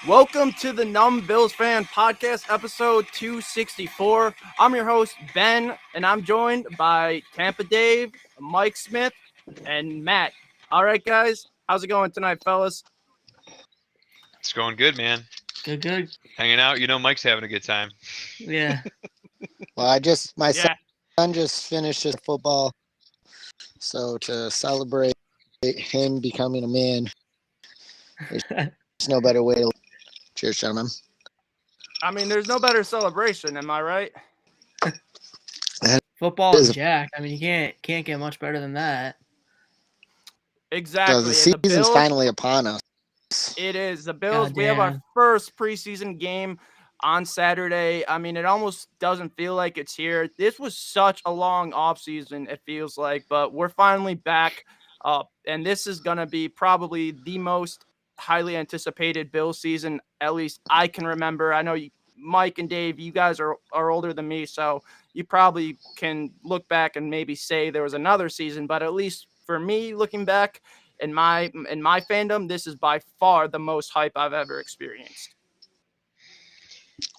Welcome to the Numb Bills Fan Podcast, episode 264. I'm your host, Ben, and I'm joined by Tampa Dave, Mike Smith, and Matt. All right, guys, how's it going tonight, fellas? It's going good, man. Good. Hanging out. Mike's having a good time. Yeah. Well, my Yeah, son just finished his football, so to celebrate him becoming a man, there's no better way to. Cheers, gentlemen. I mean, there's no better celebration, am I right? Football Is- is jacked. I mean, you can't get much better than that. So Exactly. the And the season's Bills, finally upon us. it is. The Bills, God we have our damn. first preseason game on Saturday. I mean, it almost doesn't feel like it's here. This was such a long offseason, it feels like, but we're finally back. And this is going to be probably the most highly anticipated Bills season, at least I can remember. I know Mike and Dave, you guys are older than me, so you probably can look back and maybe say there was another season, but at least for me, looking back, in my fandom, this is by far the most hype I've ever experienced.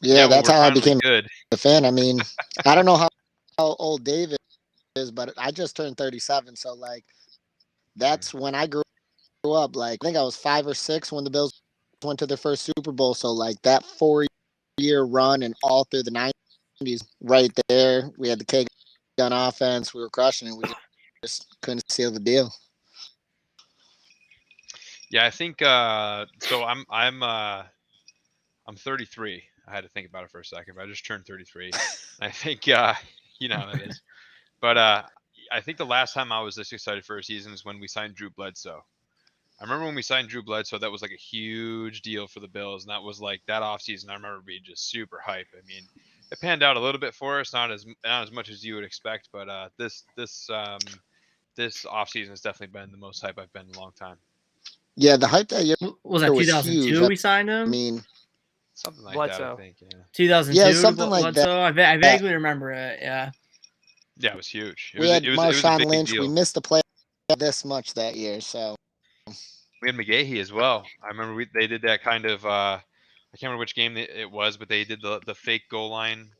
Yeah, well, that's we're how I finally became good. a fan. I mean, I don't know how old David is, but I just turned 37, so that's when I grew up. I think I was 5 or 6 when the Bills went to their first Super Bowl. So that 4-year run and all through the '90s, right there, we had the K gun offense. We were crushing it. We just couldn't seal the deal. Yeah, I think so. I'm 33. I had to think about it for a second, but I just turned 33. I think you know how that is. But I think the last time I was this excited for a season is when we signed Drew Bledsoe. I remember when we signed Drew Bledsoe, that was like a huge deal for the Bills, and that was like that offseason. I remember being just super hype. I mean, it panned out a little bit for us, not as much as you would expect, but this offseason has definitely been the most hype I've been in a long time. Yeah, the hype that year Was that was 2002 huge. we signed I him? mean, Something like that, Bledsoe. I think. Yeah. 2002 yeah, something like that. Bledsoe? I vaguely remember it. Yeah. Yeah, it was huge. We had It was a Marshawn big Lynch. deal. We missed the play this much that year. So We had McGahee as well. I remember they did that kind of. I can't remember which game it was, but they did the fake goal line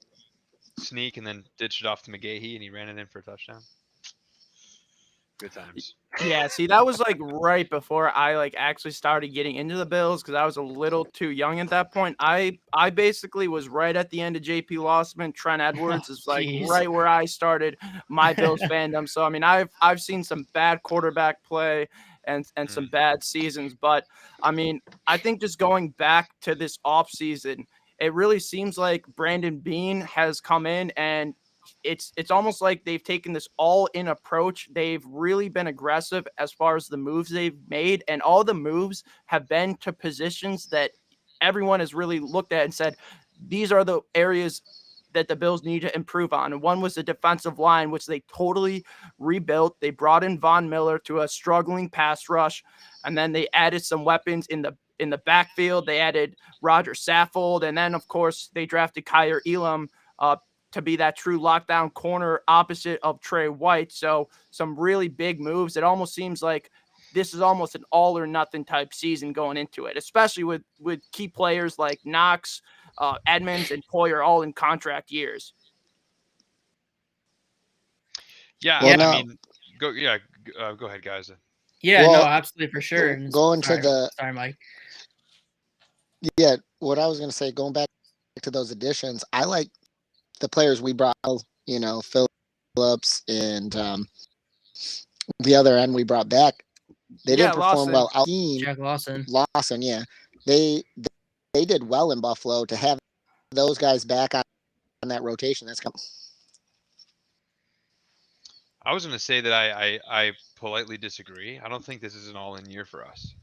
sneak and then ditched it off to McGahee, and he ran it in for a touchdown. Good times. Yeah, see, that was right before I actually started getting into the Bills because I was a little too young at that point. I basically was right at the end of JP Lossman. Trent Edwards is Jeez. right where I started my Bills fandom. So I mean, I've seen some bad quarterback play and some bad seasons, but I mean, I think just going back to this offseason, it really seems like Brandon Beane has come in and it's almost like they've taken this all-in approach. They've really been aggressive as far as the moves they've made, and all the moves have been to positions that everyone has really looked at and said, these are the areas that the Bills need to improve on. And one was the defensive line, which they totally rebuilt. They brought in Von Miller to a struggling pass rush, and then they added some weapons in the backfield. They added Roger Saffold, and then, of course, they drafted Kyer Elam to be that true lockdown corner opposite of Trey White. So some really big moves. It almost seems like this is almost an all or nothing type season going into it, especially with key players like Knox, Edmonds, and Poyer all in contract years. Yeah, Well, I no. mean, go ahead, guys. Yeah, no, Well, absolutely for sure. And going to sorry, Mike. what I was going to say, going back to those additions, I like the players we brought. Phillips and the other end we brought back. They didn't perform Lawson. well. Jack Lawson. Lawson, yeah, they did well in Buffalo. To have those guys back on that rotation, that's coming. I was going to say that I politely disagree. I don't think this is an all-in year for us.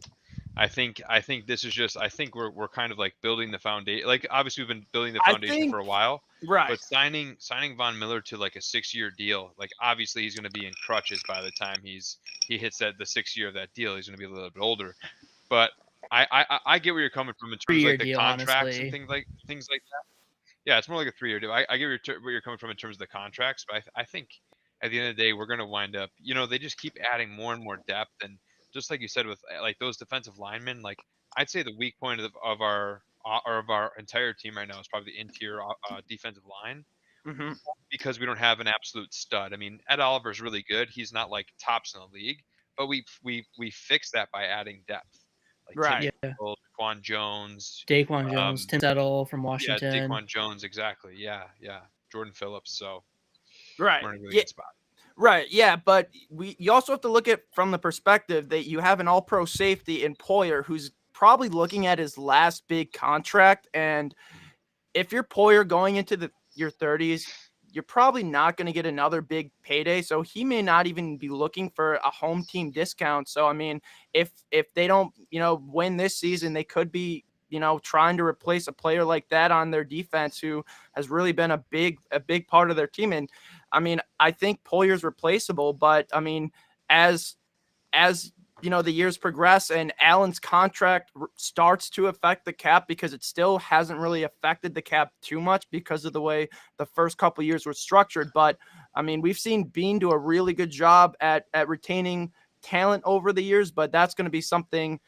I think this is just. I think we're kind of like building the foundation. Like obviously we've been building the foundation for a while, Right. but signing Von Miller to like a 6-year deal, like obviously he's going to be in crutches by the time he hits the 6th year of that deal. He's going to be a little bit older, but I get where you're coming from in terms of like the deal, contracts honestly. and things like that. Yeah, it's more like a 3-year deal. I get where you're coming from in terms of the contracts, but I think at the end of the day we're going to wind up. They just keep adding more and more depth and just like you said with like those defensive linemen, like I'd say the weak point of our entire team right now is probably the interior defensive line Hmm. because we don't have an absolute stud. I mean, Ed Oliver's really good. He's not like tops in the league, but we fix that by adding depth, like Tim Right. Yeah. Tebow, Daquan Jones. Daquan Jones, Tim Settle from Yeah, Washington. Daquan Jones, exactly. Yeah, yeah. Jordan Phillips. So Right. we're in a really Yeah. good spot. Right. Yeah. But you also have to look at from the perspective that you have an all pro safety in Poyer who's probably looking at his last big contract. And if you're Poyer going into your 30s, you're probably not going to get another big payday. So he may not even be looking for a home team discount. So, I mean, if they don't, win this season, they could be, trying to replace a player like that on their defense who has really been a big part of their team. And I mean, I think Poyer's replaceable, but I mean, as the years progress and Allen's contract starts to affect the cap because it still hasn't really affected the cap too much because of the way the first couple of years were structured. But I mean, we've seen Bean do a really good job at retaining talent over the years, but that's going to be something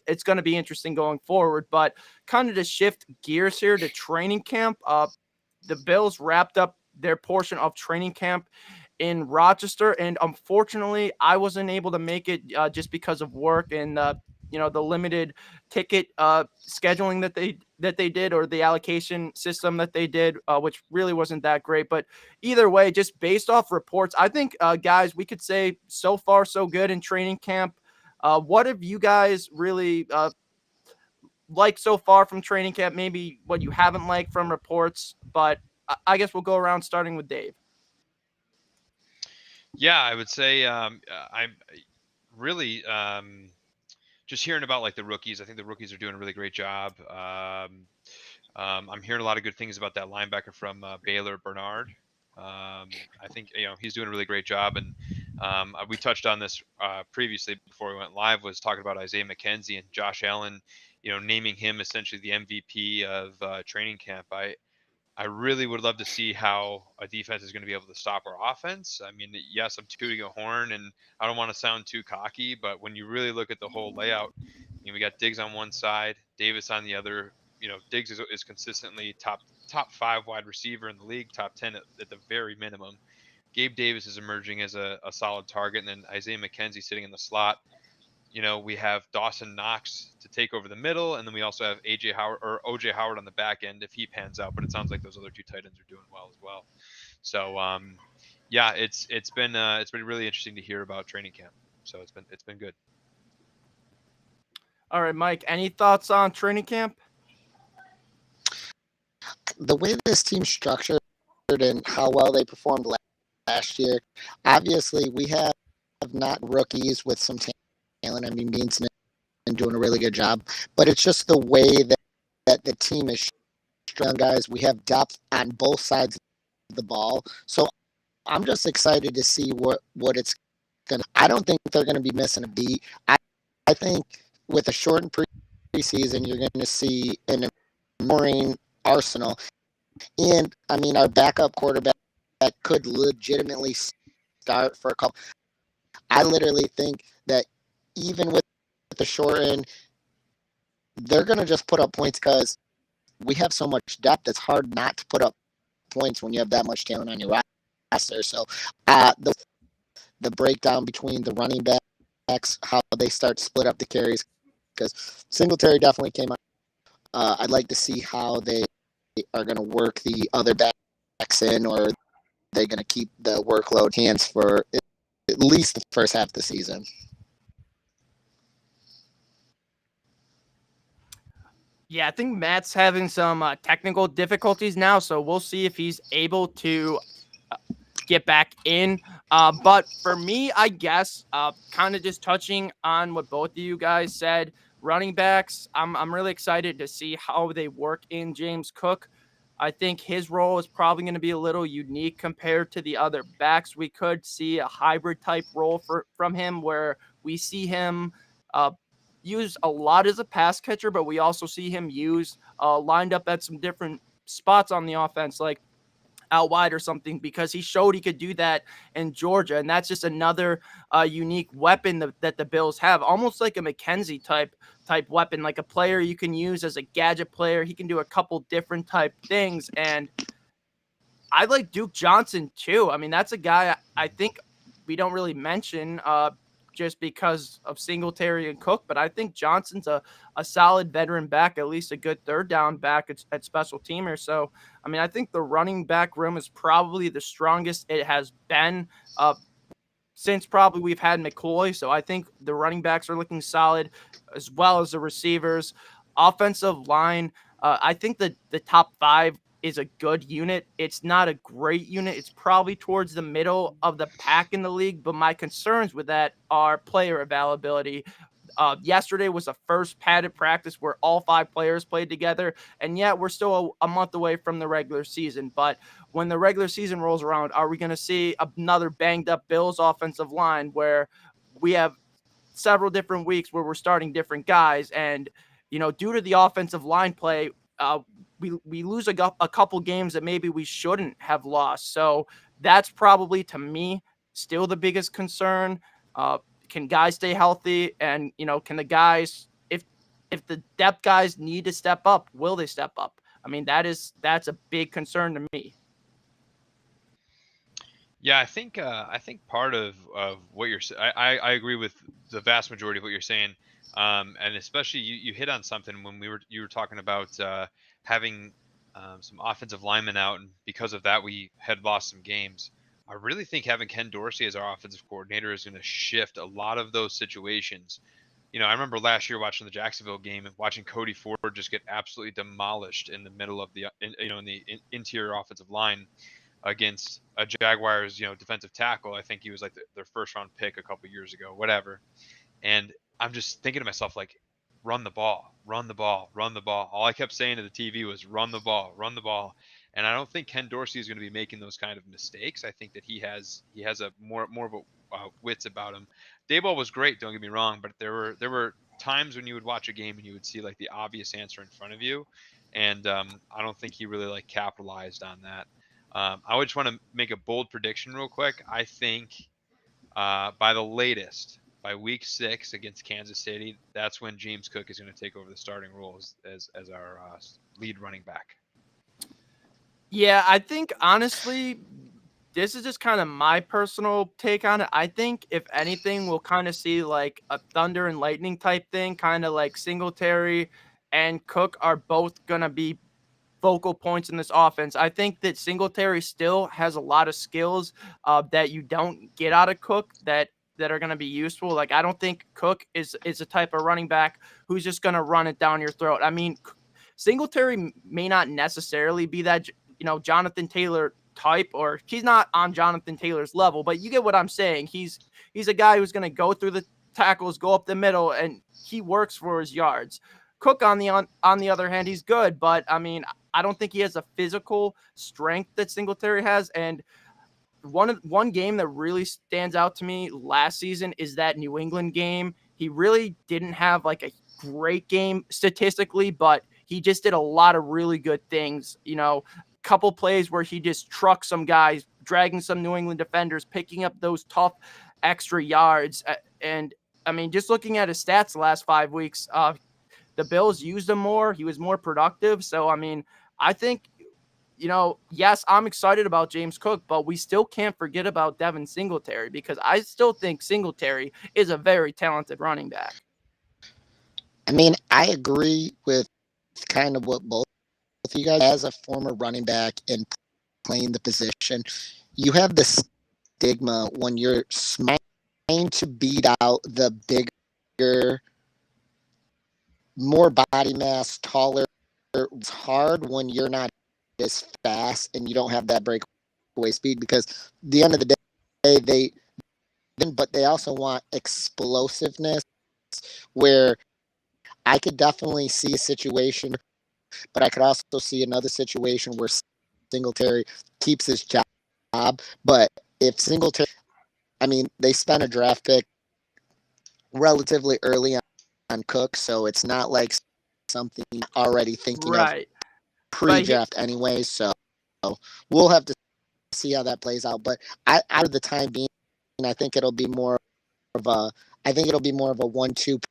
it's going to be interesting going forward. But kind of to shift gears here to training camp, the Bills wrapped up their portion of training camp in Rochester, and unfortunately, I wasn't able to make it just because of work and the limited ticket scheduling that they did, or the allocation system that they did, which really wasn't that great. But either way, just based off reports, I think guys, we could say so far so good in training camp. What have you guys really liked so far from training camp? Maybe what you haven't liked from reports, but I guess we'll go around starting with Dave. Yeah, I would say I'm really just hearing about like the rookies. I think the rookies are doing a really great job. I'm hearing a lot of good things about that linebacker from Baylor, Bernard. I think he's doing a really great job, and we touched on this previously before we went live. Was talking about Isaiah McKenzie and Josh Allen, naming him essentially the MVP of training camp. I really would love to see how a defense is going to be able to stop our offense. I mean, yes, I'm tooting a horn, and I don't want to sound too cocky, but when you really look at the whole layout, we got Diggs on one side, Davis on the other. Diggs is consistently top 5 wide receiver in the league, top 10 at the very minimum. Gabe Davis is emerging as a solid target, and then Isaiah McKenzie sitting in the slot. We have Dawson Knox to take over the middle, and then we also have OJ Howard on the back end if he pans out. But it sounds like those other two tight ends are doing well as well. So yeah, it's been really interesting to hear about training camp. So it's been good. All right, Mike, any thoughts on training camp? The way this team's structured and how well they performed last year, obviously we have not rookies with some talent. I mean, Bean's been doing a really good job, but it's just the way that the team is strong, guys. We have depth on both sides of the ball, so I'm just excited to see what it's gonna. I don't think they're gonna be missing a beat. I think with a shortened preseason, you're gonna see an enduring arsenal, and I mean our backup quarterback that could legitimately start for a couple. I literally think that even with the short end, they're going to just put up points because we have so much depth. It's hard not to put up points when you have that much talent on your roster. So the breakdown between the running backs, how they start to split up the carries, because Singletary definitely came out. I'd like to see how they are going to work the other backs in, or they're going to keep the workload hands for at least the first half of the season. Yeah, I think Matt's having some technical difficulties now, so we'll see if he's able to get back in. But for me, I guess, kind of just touching on what both of you guys said, running backs, I'm really excited to see how they work in James Cook. I think his role is probably going to be a little unique compared to the other backs. We could see a hybrid type role from him where we see him used a lot as a pass catcher, but we also see him used lined up at some different spots on the offense. Like out wide or something, because he showed he could do that in Georgia. And that's just another unique weapon that the Bills have, almost like a McKenzie type weapon, like a player you can use as a gadget player. He can do a couple different type things. And I like Duke Johnson too. I mean, that's a guy I think we don't really mention just because of Singletary and Cook, but I think Johnson's a solid veteran back, at least a good third down back at special teamer. So, I mean, I think the running back room is probably the strongest it has been since probably we've had McCoy. So I think the running backs are looking solid, as well as the receivers. Offensive line, I think that the top five is a good unit. It's not a great unit. It's probably towards the middle of the pack in the league, but my concerns with that are player availability. Yesterday was the first padded practice where all five players played together, and yet we're still a month away from the regular season. But when the regular season rolls around, are we going to see another banged up Bills offensive line where we have several different weeks where we're starting different guys? And, due to the offensive line play, we lose a couple games that maybe we shouldn't have lost. So that's probably, to me, still the biggest concern. Can guys stay healthy? And, can the guys, if the depth guys need to step up, will they step up? I mean, that's a big concern to me. Yeah, I think part of what you're I agree with the vast majority of what you're saying, and especially you hit on something when you were talking about having some offensive linemen out, and because of that we had lost some games. I really think having Ken Dorsey as our offensive coordinator is going to shift a lot of those situations. I remember last year watching the Jacksonville game and watching Cody Ford just get absolutely demolished in the middle of the interior offensive line against a Jaguars, defensive tackle. I think he was like their first round pick a couple years ago, whatever. And I'm just thinking to myself, like, run the ball, run the ball, run the ball. All I kept saying to the TV was run the ball, run the ball. And I don't think Ken Dorsey is going to be making those kind of mistakes. I think that he has a more of a wits about him. Daboll was great, don't get me wrong, but there were times when you would watch a game and you would see like the obvious answer in front of you, and I don't think he really capitalized on that. I just want to make a bold prediction real quick. I think by the latest, by week 6 against Kansas City, that's when James Cook is going to take over the starting role as our lead running back. Yeah, I think honestly, this is just kind of my personal take on it. I think if anything, we'll kind of see like a thunder and lightning type thing, kind of like Singletary and Cook are both going to be focal points in this offense. I think that Singletary still has a lot of skills that you don't get out of Cook that are going to be useful. Like, I don't think Cook is a type of running back who's just going to run it down your throat. I mean, Singletary may not necessarily be that, Jonathan Taylor type, or he's not on Jonathan Taylor's level, but you get what I'm saying. He's a guy who's going to go through the tackles, go up the middle, and he works for his yards. Cook, on the other hand, he's good, but I mean, I don't think he has the physical strength that Singletary has. And one game that really stands out to me last season is that New England game. He really didn't have like a great game statistically, but he just did a lot of really good things. Couple plays where he just trucked some guys, dragging some New England defenders, picking up those tough extra yards. And I mean, just looking at his stats the last 5 weeks, the Bills used him more. He was more productive. So, I mean, I think, yes, I'm excited about James Cook, but we still can't forget about Devin Singletary, because I still think Singletary is a very talented running back. I mean, I agree with kind of what both of you guys, as a former running back and playing the position, you have this stigma when you're trying to beat out the bigger, more body mass, taller. It's hard when you're not as fast and you don't have that breakaway speed, because at the end of the day, they also want explosiveness, where I could definitely see a situation, but I could also see another situation where Singletary keeps his job. But if Singletary, I mean, they spent a draft pick relatively early on Cook, so it's not like something already thinking of pre-draft anyway. So we'll have to see how that plays out. But out of the time being, I think it'll be more of a 1-2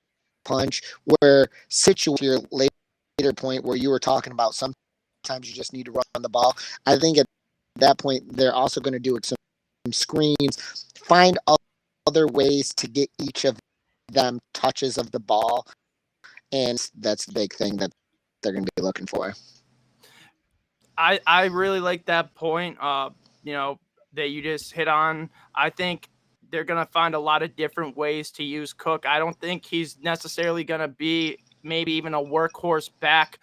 punch where your later point where you were talking about sometimes you just need to run the ball. I think at that point they're also going to do some screens, find other ways to get each of them touches of the ball, and that's the big thing that they're going to be looking for. I really like that point, that you just hit on. I think they're going to find a lot of different ways to use Cook. I don't think he's necessarily going to be maybe even a workhorse back.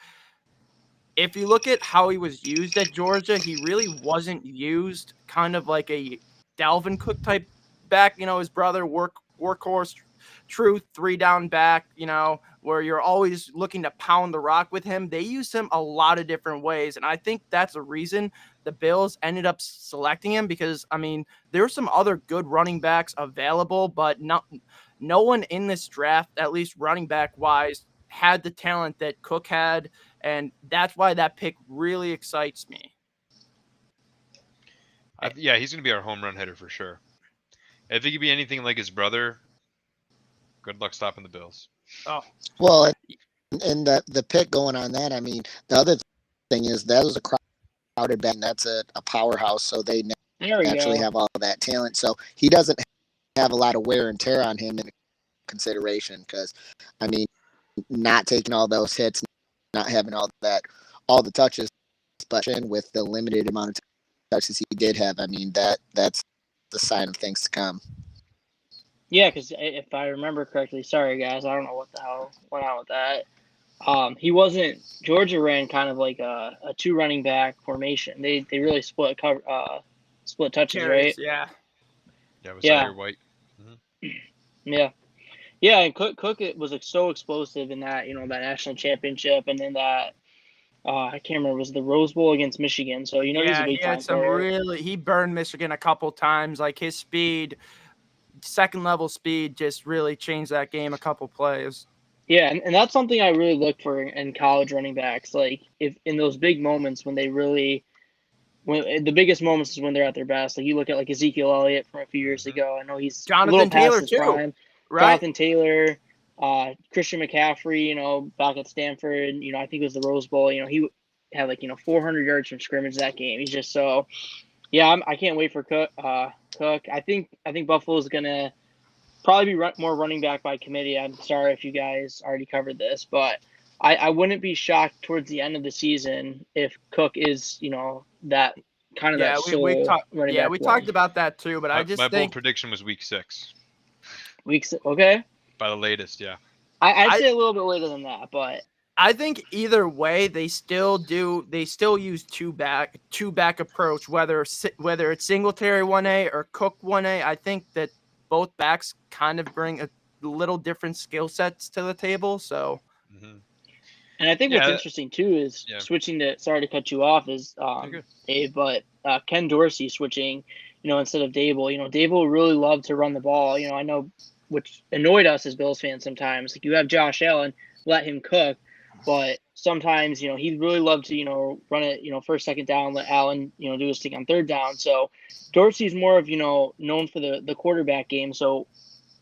If you look at how he was used at Georgia, he really wasn't used kind of like a Dalvin Cook type back, his brother workhorse, true 3-down back, where you're always looking to pound the rock with him. They used him a lot of different ways. And I think that's the reason the Bills ended up selecting him because, there were some other good running backs available, but no one in this draft, at least running back wise, had the talent that Cook had. And that's why that pick really excites me. Yeah, he's going to be our home run hitter for sure. If he could be anything like his brother, good luck stopping the Bills. Oh, well, and the pick going on that, the other thing is that was a crowded back, and that's a powerhouse, so they naturally have all that talent. So he doesn't have a lot of wear and tear on him in consideration because, not taking all those hits, not having all the touches, but with the limited amount of touches he did have, that's the sign of things to come. Yeah, because if I remember correctly, sorry guys, I don't know what the hell went on with that. He wasn't. Georgia ran kind of like a 2 running back formation. They really split touches, carries, right? Yeah. Yeah, with Zaire White. Mm-hmm. Yeah, and Cook it was so explosive in that that national championship, and then that I can't remember, was the Rose Bowl against Michigan. So he's a big time player. He burned Michigan a couple times. Like his speed, second level speed, just really changed that game a couple plays. Yeah, and that's something I really look for in college running backs. Like if in those big moments when the biggest moments is when they're at their best. Like you look at like Ezekiel Elliott from a few years ago. I know he's Jonathan Taylor too, prime. right? Jonathan Taylor, Christian McCaffrey, back at Stanford. I think it was the Rose Bowl. He had 400 yards from scrimmage that game. He's just so. Yeah, I can't wait for Cook. I think Buffalo's gonna probably be more running back by committee. I'm sorry if you guys already covered this, but I wouldn't be shocked towards the end of the season if Cook is, that kind of that sole running back. We talked about that too, but I just think my bold prediction was week 6. Okay. By the latest, yeah. I'd say a little bit later than that, but I think either way they still use two back approach, whether it's Singletary 1A or Cook 1A. I think that both backs kind of bring a little different skill sets to the table. So, and I think what's interesting too is switching to. Sorry to cut you off, is Dave, but Ken Dorsey switching. Instead of Dable. Dable really loved to run the ball. I know, which annoyed us as Bills fans sometimes. Like you have Josh Allen, let him cook, but sometimes he'd really love to run it first, second down, let Allen do his thing on third down. So Dorsey's more of known for the quarterback game. So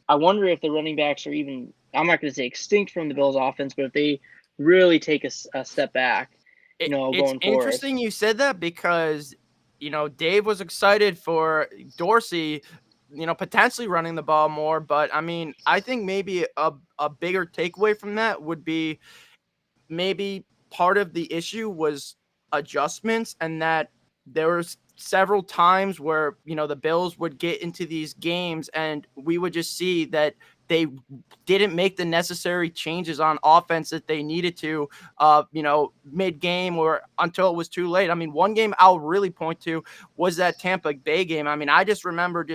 I wonder if the running backs are even, I'm not going to say extinct from the Bills offense, but if they really take a step back, going forward. It's interesting you said that because Dave was excited for Dorsey potentially running the ball more, but I think maybe a bigger takeaway from that would be maybe part of the issue was adjustments, and that there was several times where the Bills would get into these games and we would just see that they didn't make the necessary changes on offense that they needed to mid-game or until it was too late. One game I'll really point to was that Tampa Bay game. I just remember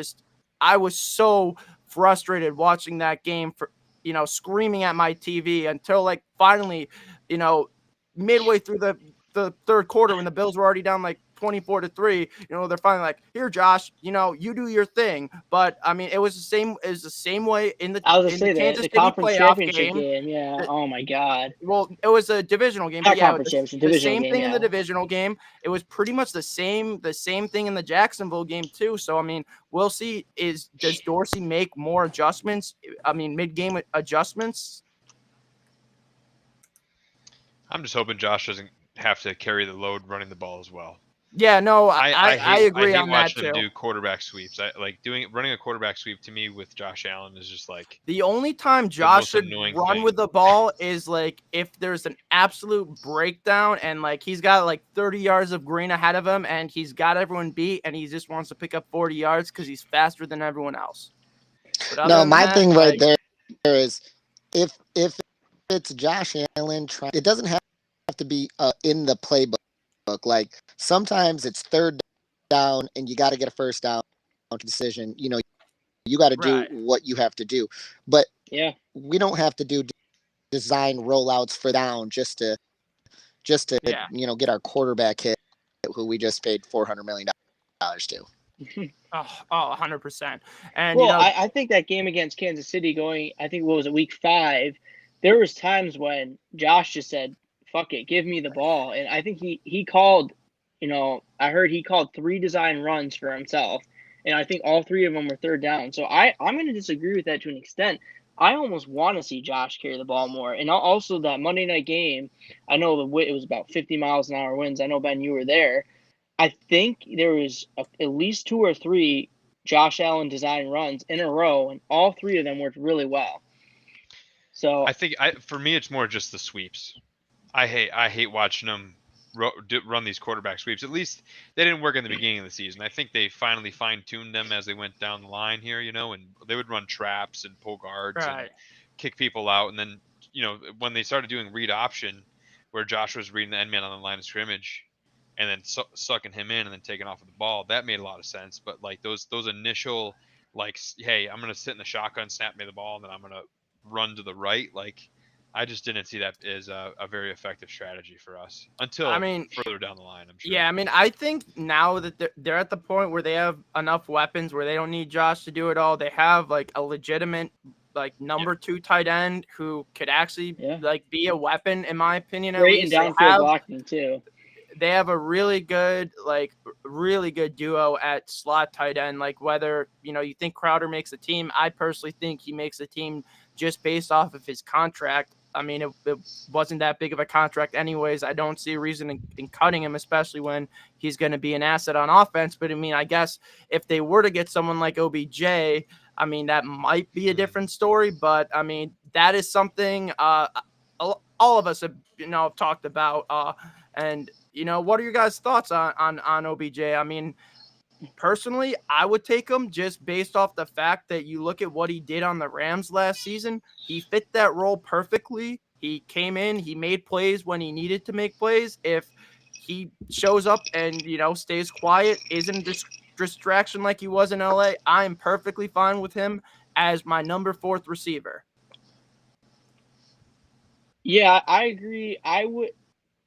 I was so frustrated watching that game, for screaming at my TV until finally midway through the the third quarter when the Bills were already down like 24-3, they're finally like, here, Josh, you do your thing. But I mean, it was the same way in the Kansas City conference playoff championship game. Yeah. Oh my God. Well, it was a divisional game. Not but yeah, conference championship, divisional same game, thing in the divisional game. It was pretty much the same thing in the Jacksonville game too. So I mean, we'll see. Does Dorsey make more adjustments? I mean, mid-game adjustments. I'm just hoping Josh doesn't have to carry the load running the ball as well. Yeah, no, I agree on that too. I hate watching him do quarterback sweeps. Running a quarterback sweep to me with Josh Allen is just like the only time Josh should run with the ball is like if there's an absolute breakdown and like he's got like 30 yards of green ahead of him and he's got everyone beat and he just wants to pick up 40 yards because he's faster than everyone else. No, my thing right there is if it's Josh Allen it doesn't have to be in the playbook. Like sometimes it's third down and you got to get a first down decision. You got to do what you have to do. But yeah, we don't have to do design rollouts for down just to get our quarterback hit who we just paid $400 million to. Oh, 100%. And I think that game against Kansas City I think what was it, week 5, there was times when Josh just said, fuck it, give me the ball. And I think he called, I heard he called 3 design runs for himself. And I think all 3 of them were third down. So I'm going to disagree with that to an extent. I almost want to see Josh carry the ball more. And also that Monday night game, I know it was about 50 miles an hour winds. I know, Ben, you were there. I think there was at least 2 or 3 Josh Allen design runs in a row, and all 3 of them worked really well. So I think for me, it's more just the sweeps. I hate watching them run these quarterback sweeps. At least they didn't work in the beginning of the season. I think they finally fine-tuned them as they went down the line here, and they would run traps and pull guards and kick people out. And then, when they started doing read option, where Josh was reading the end man on the line of scrimmage and then sucking him in and then taking off with the ball, that made a lot of sense. But like those initial, like, hey, I'm going to sit in the shotgun, snap me the ball, and then I'm going to run to the right, like, I just didn't see that as a very effective strategy for us until further down the line, I'm sure. Yeah, I mean, I think now that they're at the point where they have enough weapons where they don't need Josh to do it all. They have like a legitimate like number 2 tight end who could actually like be a weapon, in my opinion. Great and downfield blocking too. They have a really good duo at slot tight end. Like whether, you think Crowder makes a team, I personally think he makes a team just based off of his contract. I mean, it wasn't that big of a contract anyways. I don't see a reason in cutting him, especially when he's going to be an asset on offense. But I mean, I guess if they were to get someone like OBJ, I mean, that might be a different story. But I mean, that is something all of us have, talked about. And, what are your guys' thoughts on OBJ? I mean, personally, I would take him just based off the fact that you look at what he did on the Rams last season. He fit that role perfectly. He came in, he made plays when he needed to make plays. If he shows up and, stays quiet, isn't a distraction like he was in LA, I'm perfectly fine with him as my number 4th receiver. Yeah, I agree. I would.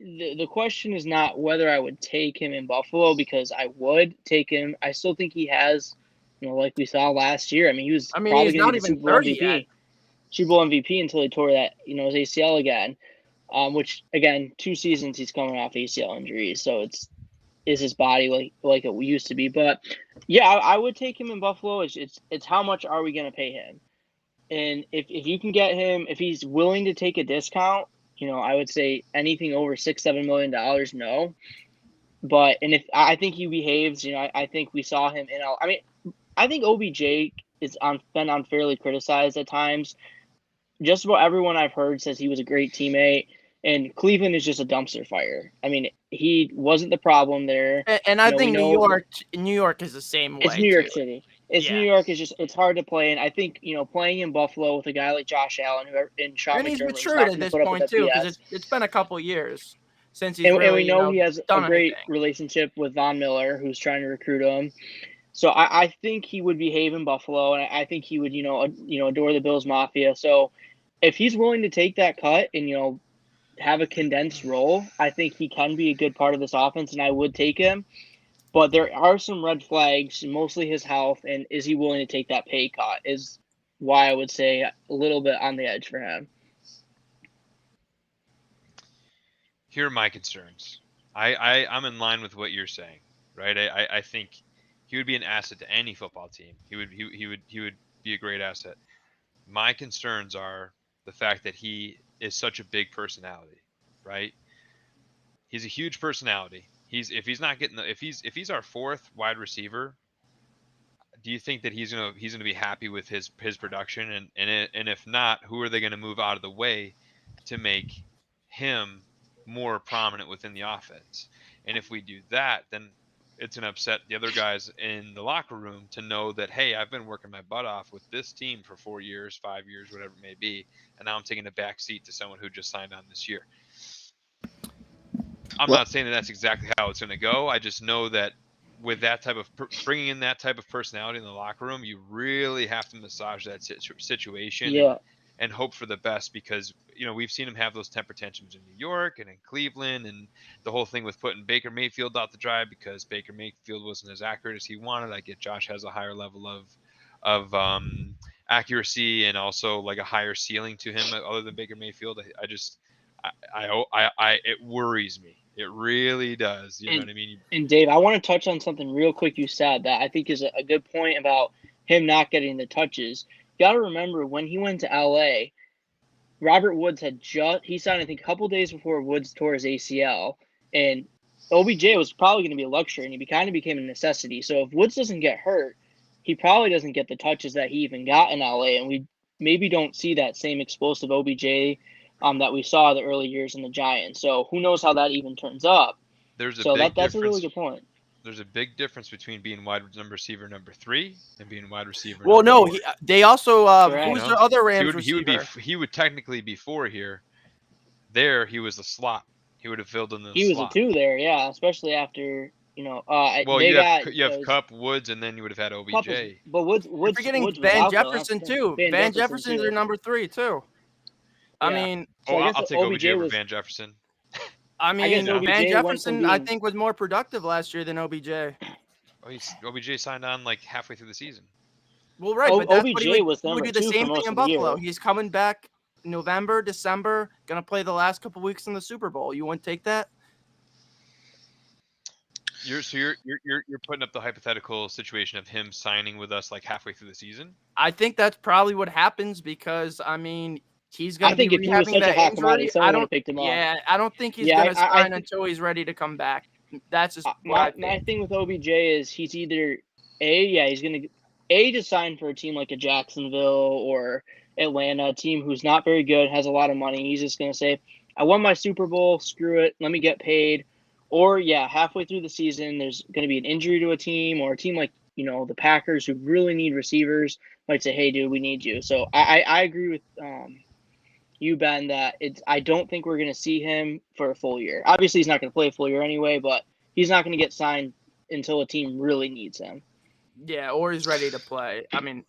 The question is not whether I would take him in Buffalo, because I would take him. I still think he has, like we saw last year. I mean, he's probably going to be the Super Bowl MVP. Yet. Super Bowl MVP until he tore that, his ACL again. Which again, 2 seasons he's coming off ACL injuries, so is his body like it used to be. But yeah, I would take him in Buffalo. It's how much are we going to pay him, and if you can get him, if he's willing to take a discount. I would say anything over $6-7 million, no. But if I think he behaves, I think we saw him in. I mean, I think OBJ been unfairly criticized at times. Just about everyone I've heard says he was a great teammate, and Cleveland is just a dumpster fire. I mean, he wasn't the problem there. And I think New York is the same way. It's New York City. New York is it's hard to play, and I think playing in Buffalo with a guy like Josh Allen and Sean McDermott, he's matured at this point too, because it's been a couple years since he's and we know he has a great relationship with Von Miller, who's trying to recruit him. So I think he would behave in Buffalo, and I think he would adore the Bills Mafia. So if he's willing to take that cut and have a condensed role, I think he can be a good part of this offense, and I would take him. But there are some red flags, mostly his health, and is he willing to take that pay cut is why I would say a little bit on the edge for him. Here are my concerns. I'm in line with what you're saying, right? I think he would be an asset to any football team. He would be a great asset. My concerns are the fact that he is such a big personality, right? He's a huge personality. If he's our fourth wide receiver, do you think that he's gonna be happy with his production? And if not, who are they going to move out of the way to make him more prominent within the offense? And if we do that, then it's going to upset the other guys in the locker room to know that, hey, I've been working my butt off with this team for 4 years, 5 years, whatever it may be, and now I'm taking a back seat to someone who just signed on this year. I'm not saying that that's exactly how it's going to go. I just know that with that type of bringing in that type of personality in the locker room, you really have to massage that situation and hope for the best, because we've seen him have those temper tantrums in New York and in Cleveland, and the whole thing with putting Baker Mayfield out the drive because Baker Mayfield wasn't as accurate as he wanted. I get Josh has a higher level of accuracy and also like a higher ceiling to him other than Baker Mayfield. It worries me. It really does. You know what I mean? And Dave, I want to touch on something real quick you said that I think is a good point about him not getting the touches. You got to remember when he went to LA, Robert Woods he signed, I think, a couple days before Woods tore his ACL, and OBJ was probably going to be a luxury, and he kind of became a necessity. So if Woods doesn't get hurt, he probably doesn't get the touches that he even got in LA, and we maybe don't see that same explosive OBJ that we saw the early years in the Giants. So who knows how that even turns up. That's a really good point. There's a big difference between being wide receiver number 3 and being wide receiver. Well, no, 4. they also who's the other Rams receiver? He would technically be 4 here. There, he was the slot. He would have filled in the slot. He was a 2 there, yeah, especially after well, you have Kupp, Woods, and then you would have had OBJ. But Woods you're forgetting Van Jefferson too. Van Jefferson's their number 3 too. I mean, I'll take OBJ over Van Jefferson. I mean, Van Jefferson, I think, was more productive last year than OBJ. OBJ signed on like halfway through the season. Well, right, but that's OBJ he was would do the same thing in Buffalo. He's coming back November, December, gonna play the last couple weeks in the Super Bowl. You wouldn't take that? You're putting up the hypothetical situation of him signing with us like halfway through the season? I think that's probably what happens because I mean. He's going to be rehabbing that injury. I don't think he's going to sign until he's ready to come back. That's just my thing with OBJ is he's either he's going to sign for a team like a Jacksonville or Atlanta, a team who's not very good, has a lot of money. He's just going to say, I won my Super Bowl, screw it, let me get paid. Or halfway through the season, there's going to be an injury to a team or a team like the Packers who really need receivers might say, hey, dude, we need you. So I agree with you, Ben, that I don't think we're going to see him for a full year. Obviously, he's not going to play a full year anyway, but he's not going to get signed until a team really needs him. Yeah, or he's ready to play. I mean,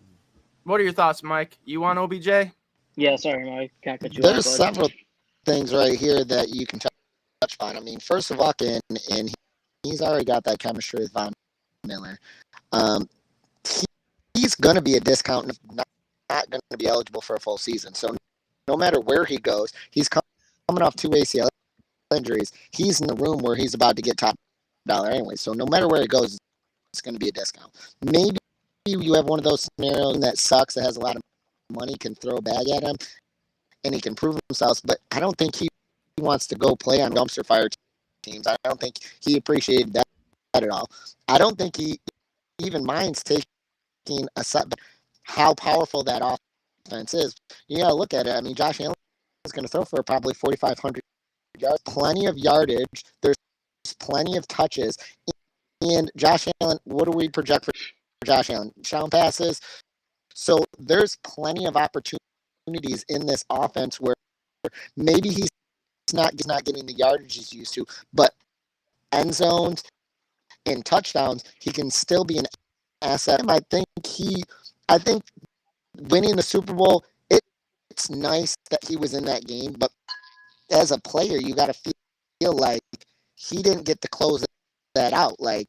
what are your thoughts, Mike? You want OBJ? Yeah, sorry, Mike. Can't cut you There's several things right here that you can touch on. I mean, first of all, and he's already got that chemistry with Von Miller. He's going to be a discount, not going to be eligible for a full season. So no matter where he goes, he's coming off 2 ACL injuries. He's in the room where he's about to get top dollar anyway. So no matter where he goes, it's going to be a discount. Maybe you have one of those scenarios that sucks, that has a lot of money, can throw a bag at him, and he can prove himself. But I don't think he wants to go play on dumpster fire teams. I don't think he appreciated that at all. I don't think he even minds taking a setback. How powerful that offense is. Look at it. I mean, Josh Allen is going to throw for probably 4,500 yards. Plenty of yardage. There's plenty of touches. And Josh Allen, what do we project for Josh Allen? Touchdown passes. So there's plenty of opportunities in this offense where maybe he's not getting the yardage he's used to, but end zones and touchdowns, he can still be an asset. I think winning the Super Bowl, it's nice that he was in that game, but as a player, you got to feel like he didn't get to close that out. Like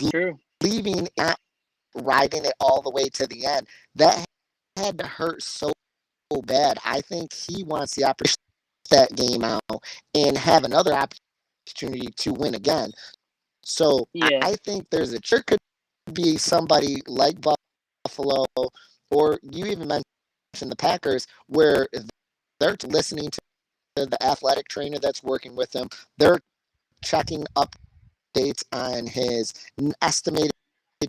True. leaving, not riding it all the way to the end, that had to hurt so bad. I think he wants the opportunity to that game out and have another opportunity to win again. So yeah. I think there could be somebody like Buffalo, or you even mentioned the Packers, where they're listening to the athletic trainer that's working with him. They're checking updates on his estimated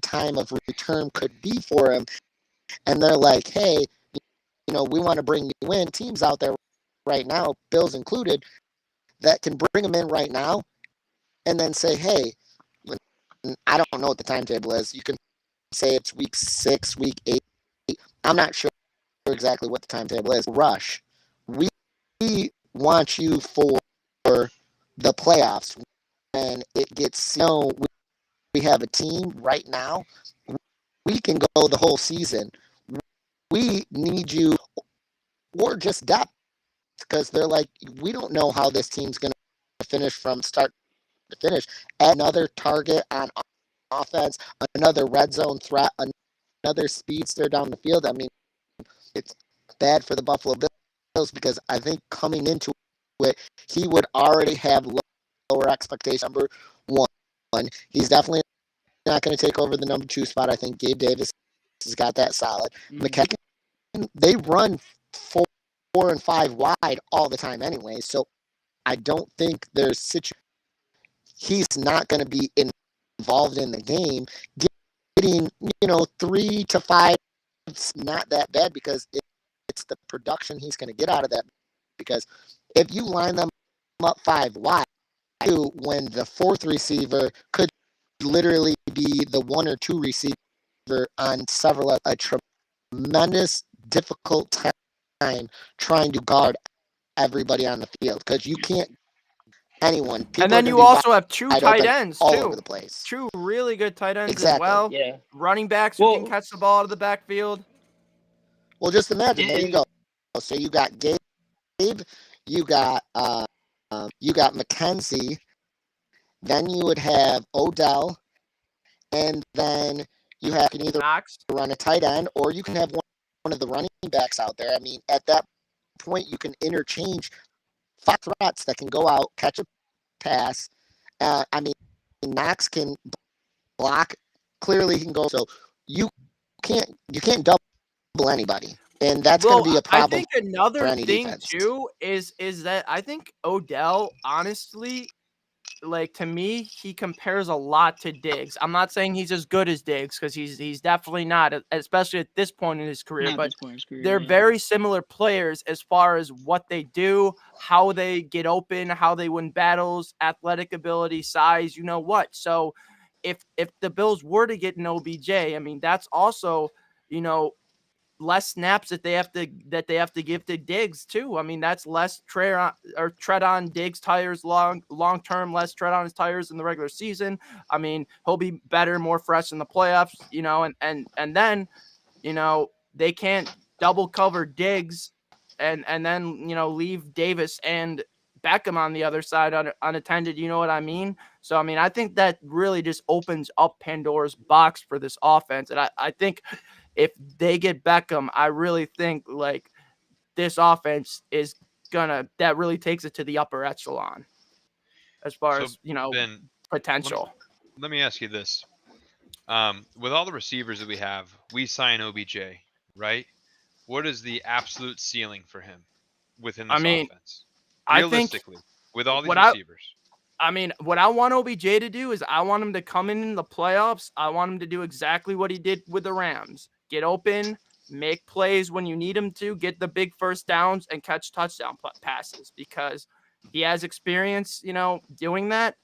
time of return could be for him. And they're like, hey, we want to bring you in. Teams out there right now, Bills included, that can bring him in right now and then say, hey, I don't know what the timetable is. You can say it's week 6, week 8. I'm not sure exactly what the timetable is. Rush. We want you for the playoffs. When it gets, we have a team right now. We can go the whole season. We need you, or just depth, because they're like, we don't know how this team's going to finish from start to finish. Add another target on offense, another red zone threat, another speedster down the field. I mean, it's bad for the Buffalo Bills because I think coming into it, he would already have lower expectations. Number one, he's definitely not going to take over the number 2 spot. I think Gabe Davis has got that solid. McKenzie, they run 4 and 5 wide all the time anyway, so I don't think he's not going to be involved in the game. Getting 3 to 5, it's not that bad because it's the production he's going to get out of that. Because if you line them up 5 wide, when the 4th receiver could literally be the 1 or 2 receiver on several, a tremendous difficult time trying to guard everybody on the field, because you can't anyone. And then you also have 2 tight ends all too. over the place. 2 really good tight ends exactly. as well. Yeah. Running backs who can catch the ball out of the backfield. Well, just imagine. There you go. So you got Gabe, you got McKenzie, then you would have Odell, and then you can either Knox, run a tight end, or you can have one of the running backs out there. I mean, at that point, you can interchange 5 threats that can go out, catch a pass. I mean, Knox can block. Clearly, he can go. So you can't double anybody, and that's going to be a problem. I think another thing defense. too is that I think Odell, honestly, like, to me, he compares a lot to Diggs. I'm not saying he's as good as Diggs, because he's definitely not, especially at this point in his career. But they're very similar players as far as what they do, how they get open, how they win battles, athletic ability, size, So if the Bills were to get an OBJ, I mean, that's also, less snaps that they have to give to Diggs too. I mean, that's less tread on Diggs' tires long term, less tread on his tires in the regular season. I mean, he'll be better, more fresh in the playoffs, and then, they can't double cover Diggs and then, leave Davis and Beckham on the other side unattended. You know what I mean? So, I mean, I think that really just opens up Pandora's box for this offense. And I think if they get Beckham, I really think like this offense is that really takes it to the upper echelon as far as, Ben, potential. Let me ask you this. With all the receivers that we have, we sign OBJ, right? What is the absolute ceiling for him within this offense? Realistically, with all these receivers. What I want OBJ to do is I want him to come in the playoffs. I want him to do exactly what he did with the Rams. Get open, make plays when you need him to, get the big first downs, and catch touchdown passes, because he has experience, doing that.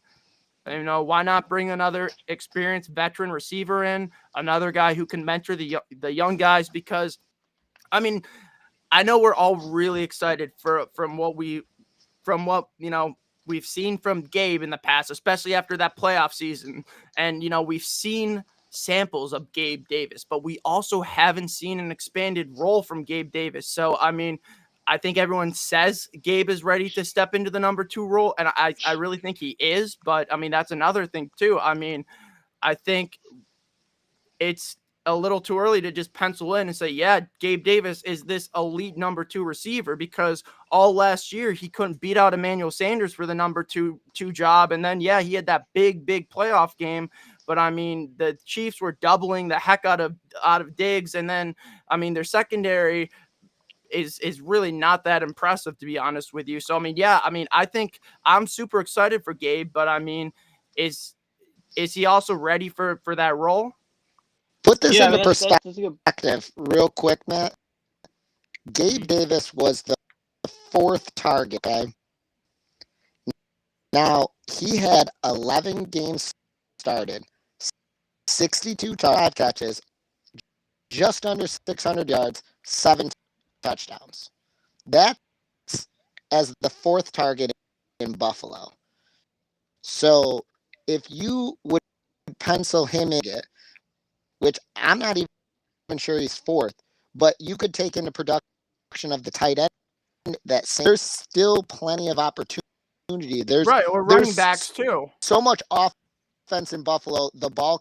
Why not bring another experienced veteran receiver in, another guy who can mentor the young guys? Because, I know we're all really excited from what we've seen from Gabe in the past, especially after that playoff season. And, we've seen samples of Gabe Davis, but we also haven't seen an expanded role from Gabe Davis. So, I I think everyone says Gabe is ready to step into the number 2 role, and I really think he is. But I mean, that's another thing too. I mean, I think it's a little too early to just pencil in and say, yeah, Gabe Davis is this elite number 2 receiver, because all last year he couldn't beat out Emmanuel Sanders for the number two job. And then, yeah, he had that big playoff game. But I mean, the Chiefs were doubling the heck out of Diggs. And then, I mean, their secondary is really not that impressive, to be honest with you. So, I mean, yeah, I mean, I think I'm super excited for Gabe, but I mean, is he also ready for that role? Put this into perspective real quick, Matt. Gabe Davis was the 4th target, okay? Now, he had 11 games started, 62 catches, just under 600 yards, 7 touchdowns. That's as the 4th target in Buffalo. So, if you would pencil him in, which I'm not even sure he's 4th, but you could take into production of the tight end there's still plenty of opportunity. There's right, or running backs too. So much offense in Buffalo, the ball.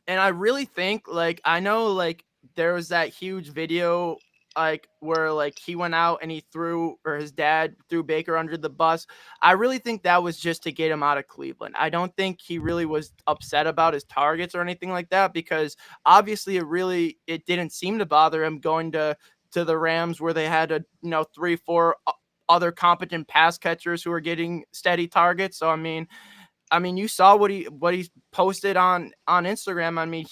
And I really think, like, I know, like, there was that huge video, like, where, like, he went out and his dad threw Baker under the bus. I really think that was just to get him out of Cleveland. I don't think he really was upset about his targets or anything like that, because obviously it didn't seem to bother him going to the Rams, where they had 3-4 other competent pass catchers who were getting steady targets. So, I mean, you saw what he posted on Instagram. I mean,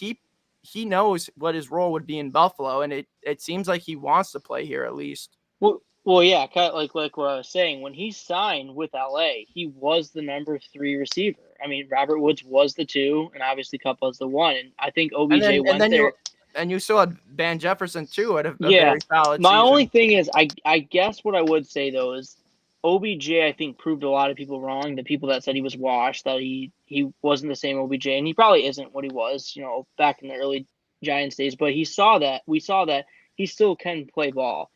he knows what his role would be in Buffalo, and it seems like he wants to play here at least. Well, yeah, kind of like what I was saying. When he signed with LA, he was the number 3 receiver. I mean, Robert Woods was the 2, and obviously Kupp was the 1. And I think OBJ went there. And you saw Van Jefferson too at a very solid My season. only thing is, I guess what I would say though is OBJ, I think, proved a lot of people wrong. The people that said he was washed, that he wasn't the same OBJ, and he probably isn't what he was, back in the early Giants days. But we saw that he still can play ball.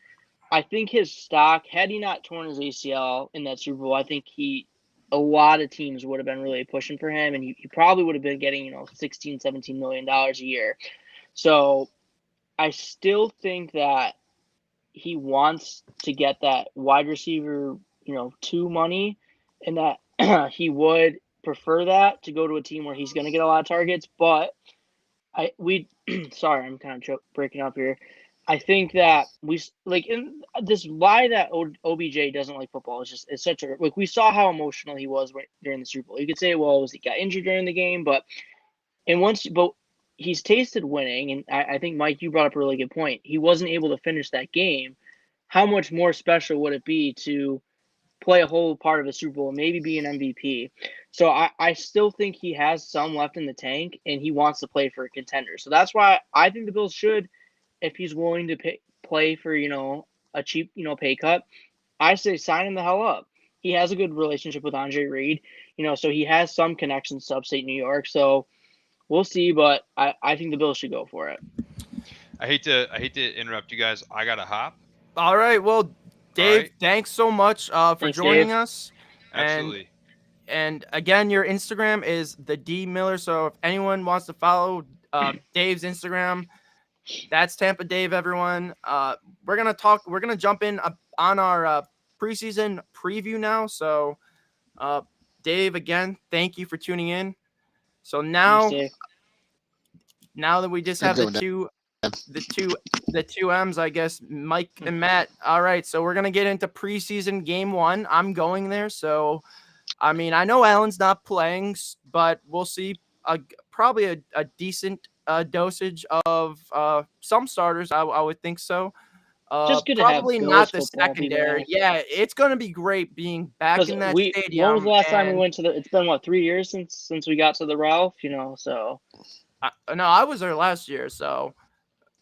I think his stock, had he not torn his ACL in that Super Bowl, I think a lot of teams would have been really pushing for him, and he probably would have been getting, $16, $17 million a year. So I still think that he wants to get that wide receiver, 2 money, and that he would prefer that to go to a team where he's going to get a lot of targets. But sorry, I'm kind of breaking up here. I think that in this why that OBJ doesn't like football is it's such a, we saw how emotional he was during the Super Bowl. You could say, well, he got injured during the game, but he's tasted winning, and I think, Mike, you brought up a really good point. He wasn't able to finish that game. How much more special would it be to play a whole part of a Super Bowl and maybe be an MVP? So I still think he has some left in the tank, and he wants to play for a contender. So that's why I think the Bills should, if he's willing to play for, a cheap, pay cut, I say sign him the hell up. He has a good relationship with Andre Reed, so he has some connections to upstate New York. So we'll see, but I think the Bills should go for it. I hate to interrupt you guys. I got to hop. All right. Well, Dave, thanks so much for joining us. Absolutely. And again, your Instagram is the D Miller. So if anyone wants to follow Dave's Instagram, that's Tampa Dave, everyone. We're going to jump in on our preseason preview now. So Dave, again, thank you for tuning in. So now that we just have the two M's, I guess, Mike and Matt. All right, so we're gonna get into preseason game 1. I'm going there, so I mean, I know Allen's not playing, but we'll see. Probably a decent dosage of some starters. I would think so. Just good probably to have not the secondary. Yeah, it's gonna be great being back in that stadium. When was the last time we went to it's been 3 years since we got to the Ralph, so. No, I was there last year, so.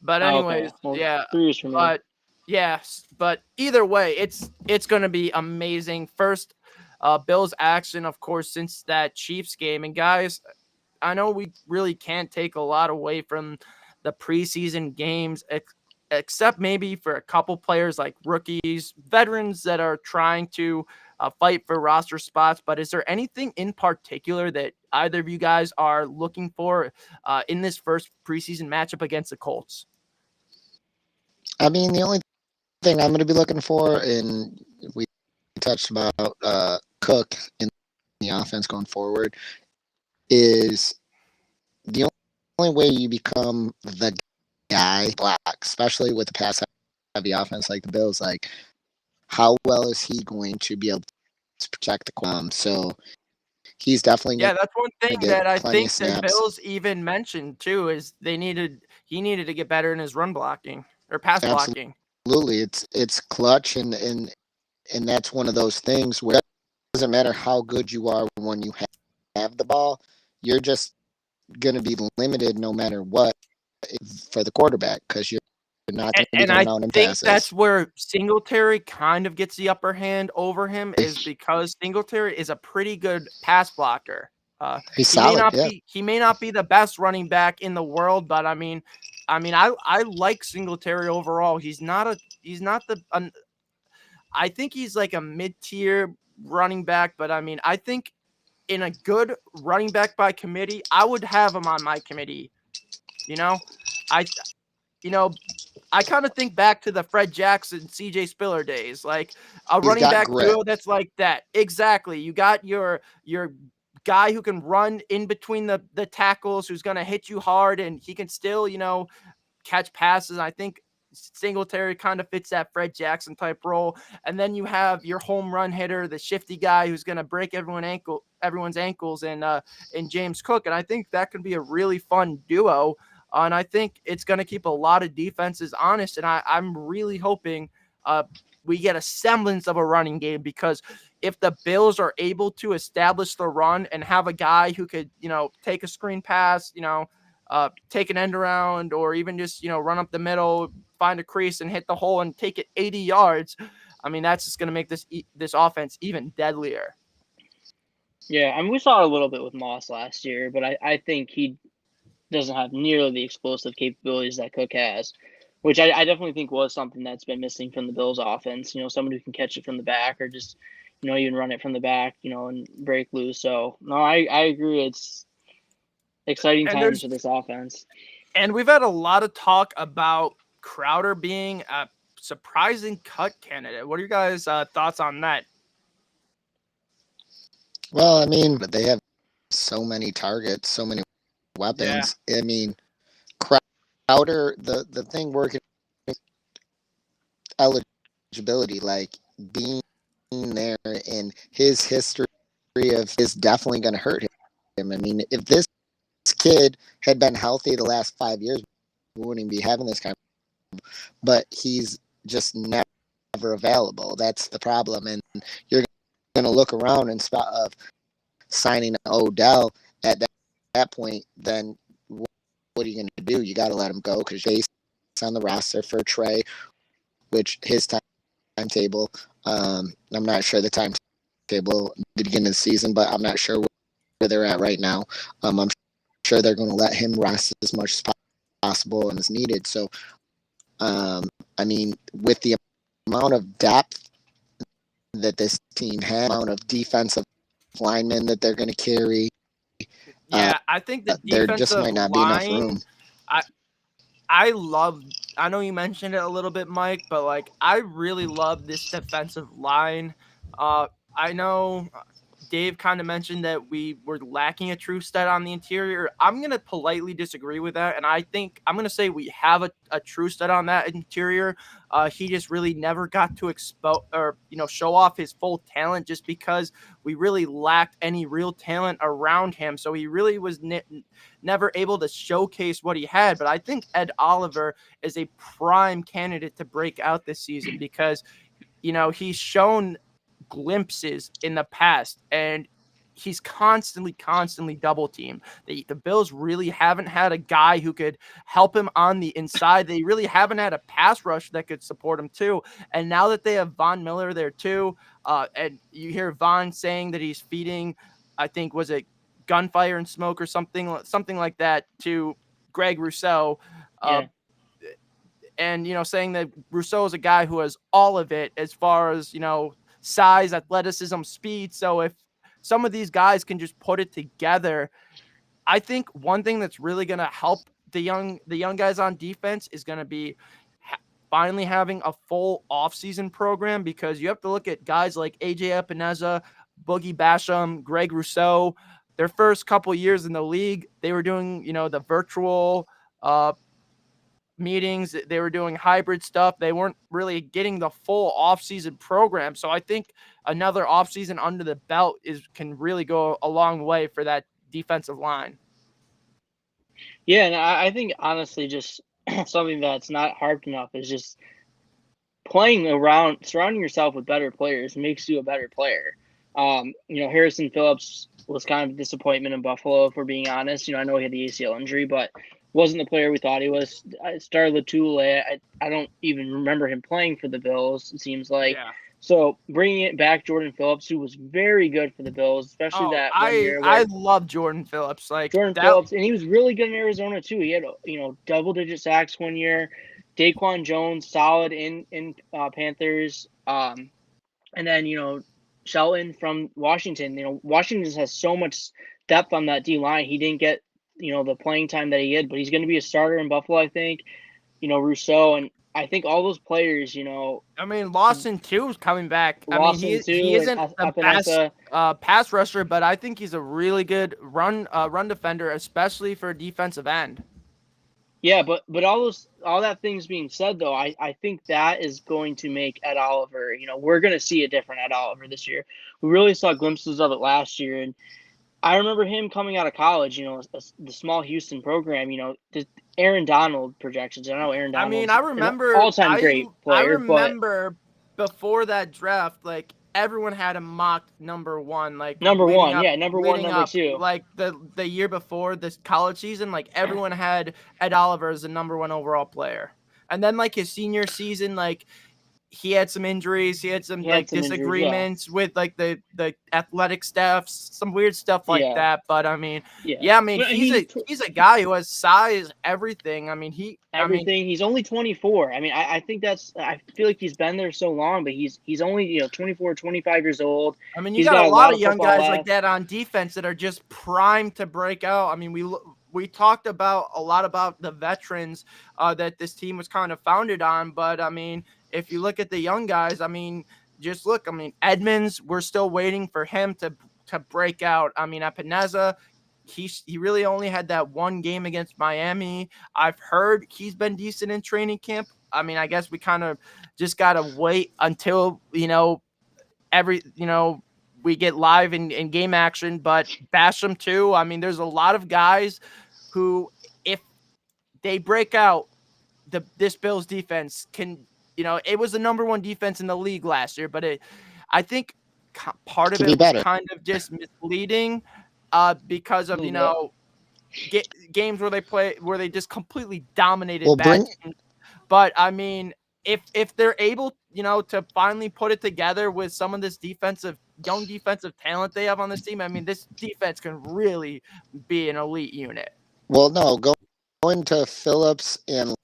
But anyways, okay. Well, yeah. 3 years from now. But yes, but either way, it's gonna be amazing. First, Bills action, of course, since that Chiefs game. And guys, I know we really can't take a lot away from the preseason games, except maybe for a couple players like rookies, veterans that are trying to fight for roster spots. But is there anything in particular that either of you guys are looking for in this first preseason matchup against the Colts? I mean, the only thing I'm going to be looking for, and we touched about Cook in the offense going forward, is the only way you become the guy black, especially with the pass heavy offense like the Bills, like how well is he going to be able to protect the so he's definitely that's one thing that I think the snaps. Bills even mentioned too, is he needed to get better in his run blocking or pass blocking. Absolutely, it's clutch, and that's one of those things where it doesn't matter how good you are when you have the ball, you're just going to be limited no matter what for the quarterback, because you're not going to be going out and think passes. That's where Singletary kind of gets the upper hand over him, is because Singletary is a pretty good pass blocker. He's solid. He may not be the best running back in the world, but I like Singletary overall. I think he's like a mid-tier running back, but I think in a good running back by committee, I would have him on my committee. I kind of think back to the Fred Jackson, CJ Spiller days, like a running back duo that's like that. Exactly. You got your guy who can run in between the tackles, who's going to hit you hard, and he can still, catch passes. I think Singletary kind of fits that Fred Jackson type role. And then you have your home run hitter, the shifty guy who's going to break everyone's ankles, in James Cook. And I think that could be a really fun duo. And I think it's going to keep a lot of defenses honest. And I'm really hoping we get a semblance of a running game, because if the Bills are able to establish the run and have a guy who could, take a screen pass, take an end around, or even just, run up the middle, find a crease and hit the hole and take it 80 yards, that's just going to make this offense even deadlier. Yeah, we saw it a little bit with Moss last year, but I think he doesn't have nearly the explosive capabilities that Cook has, which I definitely think was something that's been missing from the Bills offense. Someone who can catch it from the back, or just, even run it from the back, and break loose. So, no, I agree. It's exciting times for this offense. And we've had a lot of talk about Crowder being a surprising cut candidate. What are your guys' thoughts on that? Well, but they have so many targets, so many weapons. Yeah. Crowder, the thing working eligibility, like being there, and his history is definitely going to hurt him. If this kid had been healthy the last 5 years, we wouldn't be having this kind of, but he's just never available. That's the problem. And you're going to look around and spot of signing Odell at that point, then what are you going to do? You got to let him go, because based on the roster for Trey, which his timetable, I'm not sure the timetable at the beginning of the season, but I'm not sure where they're at right now. I'm sure they're going to let him rest as much as possible and as needed. So, with the amount of depth that this team has, amount of defensive linemen that they're going to carry, I think the there just might not be enough room. I know you mentioned it a little bit, Mike, but I really love this defensive line. I know Dave kind of mentioned that we were lacking a true stud on the interior. I'm going to politely disagree with that. And I think I'm going to say we have a true stud on that interior. He just really never got to expose or, show off his full talent, just because we really lacked any real talent around him. So he really was never able to showcase what he had. But I think Ed Oliver is a prime candidate to break out this season, because, he's shown glimpses in the past, and he's constantly double teamed. The Bills really haven't had a guy who could help him on the inside. They really haven't had a pass rush that could support him too. And now that they have Von Miller there too, and you hear Von saying that he's feeding, I think, was it gunfire and smoke or something like that to Greg Rousseau. and saying that Rousseau is a guy who has all of it as far as size, athleticism, speed. So if some of these guys can just put it together, I think one thing that's really going to help the young guys on defense is going to be finally having a full offseason program, because you have to look at guys like AJ Epineza, Boogie Basham, Greg Rousseau. Their first couple years in the league, they were doing, the virtual meetings. They were doing hybrid stuff. They weren't really getting the full offseason program. So I think another offseason under the belt can really go a long way for that defensive line. Yeah, and I think honestly, just something that's not harped enough is just playing around, surrounding yourself with better players makes you a better player. Harrison Phillips was kind of a disappointment in Buffalo, if we're being honest. I know he had the ACL injury, but wasn't the player we thought he was. Star Latulle, I don't even remember him playing for the Bills, it seems like. Yeah. So bringing it back, Jordan Phillips, who was very good for the Bills, especially that 1 year. I love Jordan Phillips. Phillips, and he was really good in Arizona too. He had double-digit sacks 1 year. Daquan Jones, solid in Panthers. And then Shelton from Washington. Washington just has so much depth on that D line. He didn't get the playing time that he had, but he's going to be a starter in Buffalo, I think. Rousseau, and I think all those players, Lawson too is coming back. He isn't the best pass rusher, but I think he's a really good run defender, especially for a defensive end. Yeah, but all that things being said, though, I think that is going to make Ed Oliver. We're going to see a different Ed Oliver this year. We really saw glimpses of it last year, and I remember him coming out of college. The small Houston program. The Aaron Donald projections. I know Aaron Donald. I remember all-time great player. I remember before that draft, everyone had him mocked number one. Number one, number two. The year before this college season, everyone had Ed Oliver as the number one overall player. And then his senior season, he had some injuries. He had some disagreements with the athletic staff, some weird stuff like that. But he's a guy who has size, everything. He's only 24. I think I feel like he's been there so long, but he's only 24, 25 years old. You got a lot of young guys like that on defense that are just primed to break out. We talked a lot about the veterans that this team was kind of founded on, but if you look at the young guys, just look. Edmonds, we're still waiting for him to break out. Epineza, he really only had that one game against Miami. I've heard he's been decent in training camp. I guess we kind of just gotta wait until we get live in game action. But Basham too. There's a lot of guys who, if they break out, this Bills defense can. It was the number one defense in the league last year, but I think part of it was kind of just misleading because of, games where they just completely dominated bad teams. But if they're able, to finally put it together with some of this young defensive talent they have on this team, this defense can really be an elite unit. Well, no, going to Phillips and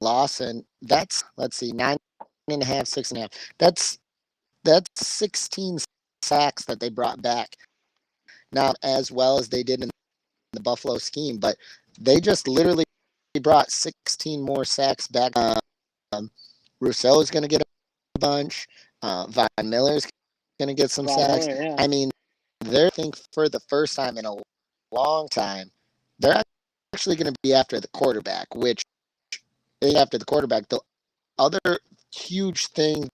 Lawson, that's 9.5, 6.5. That's 16 sacks that they brought back. Not as well as they did in the Buffalo scheme, but they just literally brought 16 more sacks back. Rousseau is going to get a bunch. Von Miller's going to get some sacks. Yeah. They're thinking for the first time in a long time, they're actually going to be after the quarterback, which after the quarterback, the other huge thing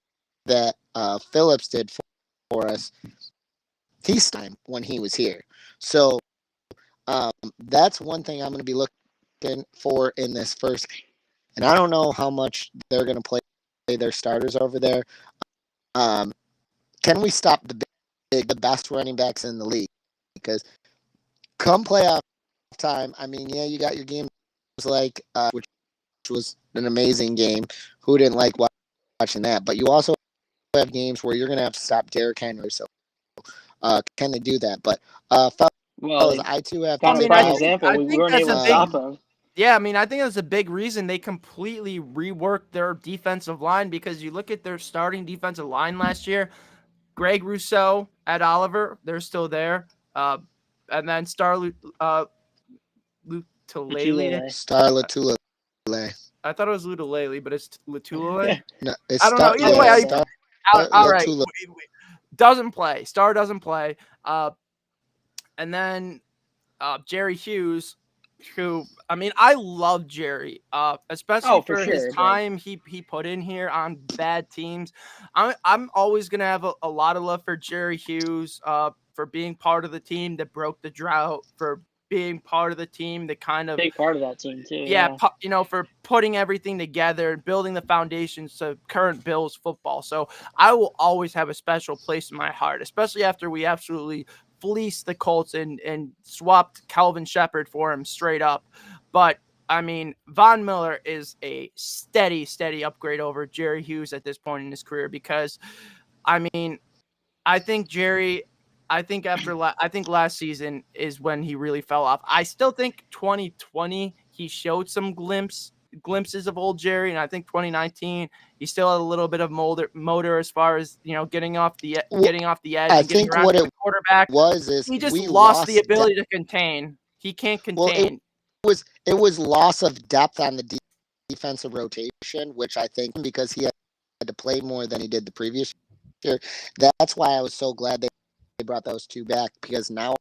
that Phillips did for us, peace time when he was here. So that's one thing I'm going to be looking for in this first. And I don't know how much they're going to play their starters over there. Can we stop the best running backs in the league? Because come playoff time, you got your games which was an amazing game. Who didn't like watching that? But you also have games where you're going to have to stop Derrick Henry. So can they do that? But fellas, I too have prime example. We weren't able to stop him. Yeah, I mean, I think that's a big reason they completely reworked their defensive line, because you look at their starting defensive line last year, Greg Rousseau, Ed Oliver, they're still there. And then Lutulele. Star Lutulele. I thought it was Lutulele, but it's Lutulele. No, it's I don't know. Either way, all right. Doesn't play. Star doesn't play. And then Jerry Hughes, who, I mean, I love Jerry, especially for his time he put in here on bad teams. I'm always gonna have a lot of love for Jerry Hughes, for being part of the team that broke the drought, for being part of the team that kind of big part of that team too. Yeah, for putting everything together and building the foundations to current Bills football. So I will always have a special place in my heart, especially after we absolutely fleeced the Colts and swapped Calvin Shepard for him straight up. But I mean, Von Miller is a steady upgrade over Jerry Hughes at this point in his career, because I mean, I think last season is when he really fell off. I still think 2020 he showed some glimpses of old Jerry, and I think 2019 he still had a little bit of motor as far as getting off the edge. I and getting think around what to it the quarterback was he just lost the ability to contain. He can't contain. Well, it was loss of depth on the defensive rotation, which I think because he had to play more than he did the previous year. That's why I was so glad they brought those two back, because now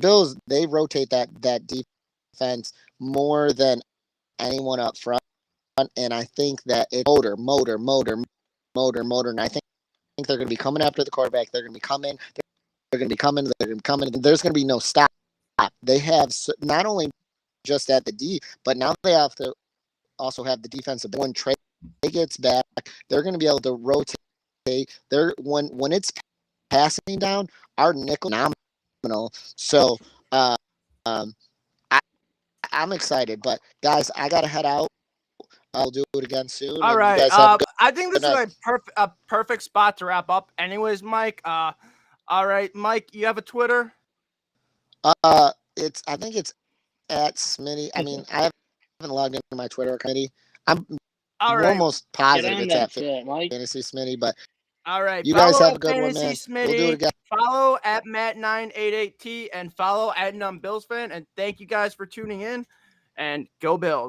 Bills, they rotate that defense more than anyone up front, and I think that it's motor, and I think they're going to be coming after the quarterback. They're going to be coming. There's going to be no stop. They have not only just at the D, but now they have to also have the defensive. When Trey gets back, they're going to be able to rotate. When it's passing down, our nickel nominal. So I'm excited, but guys, I gotta head out. I'll do it again soon. All right. I think this is a perfect spot to wrap up. Anyways, Mike. All right, Mike. You have a Twitter? I think it's at Smitty. I mean, I haven't logged into my Twitter account. I'm almost positive it's at Fantasy Smitty, but. All right. You guys have a good one, man. Smitty. We'll do it again. Follow at Matt988T and follow at Numb Bills Fan. And thank you guys for tuning in. And go Bills.